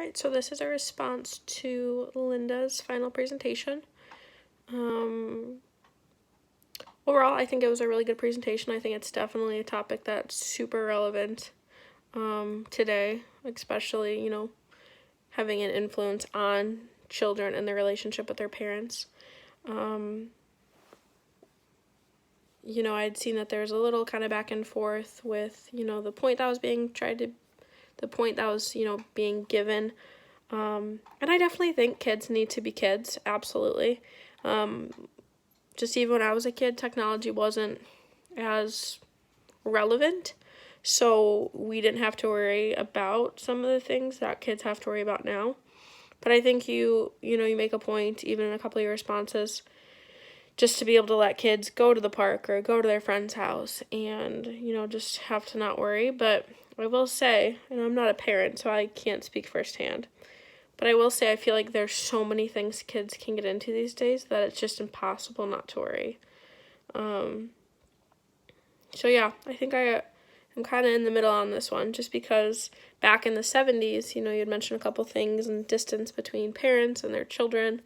Alright, so this is a response to Linda's final presentation. Overall, I think it was a really good presentation. I think it's definitely a topic that's super relevant today, especially, having an influence on children and their relationship with their parents. I'd seen that there's a little kind of back and forth with, the point that was being given. And I definitely think kids need to be kids, absolutely. Just even when I was a kid, technology wasn't as relevant, so we didn't have to worry about some of the things that kids have to worry about now. But I think you make a point, even in a couple of your responses, just to be able to let kids go to the park or go to their friend's house and, just have to not worry. But I will say, and I'm not a parent, so I can't speak firsthand, but I will say I feel like there's so many things kids can get into these days that it's just impossible not to worry. So yeah, I think I'm kind of in the middle on this one, just because back in the 70s, you'd mentioned a couple things and distance between parents and their children.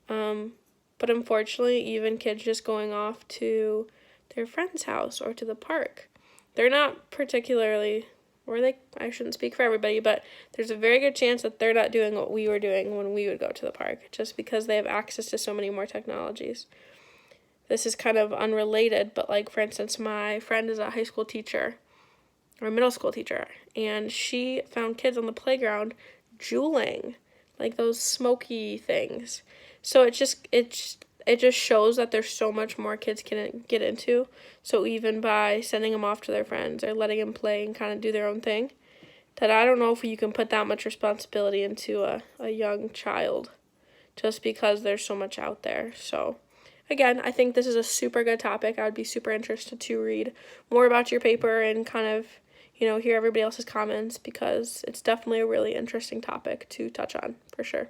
But unfortunately, even kids just going off to their friend's house or to the park, they're not particularly, I shouldn't speak for everybody, but there's a very good chance that they're not doing what we were doing when we would go to the park, just because they have access to so many more technologies. This is kind of unrelated, but for instance, my friend is a high school teacher, or a middle school teacher, and she found kids on the playground juuling, those smoky things. So it just shows that there's so much more kids can get into. So even by sending them off to their friends or letting them play and kind of do their own thing, that I don't know if you can put that much responsibility into a young child, just because there's so much out there. So again, I think this is a super good topic. I would be super interested to read more about your paper and kind of, hear everybody else's comments, because it's definitely a really interesting topic to touch on, for sure.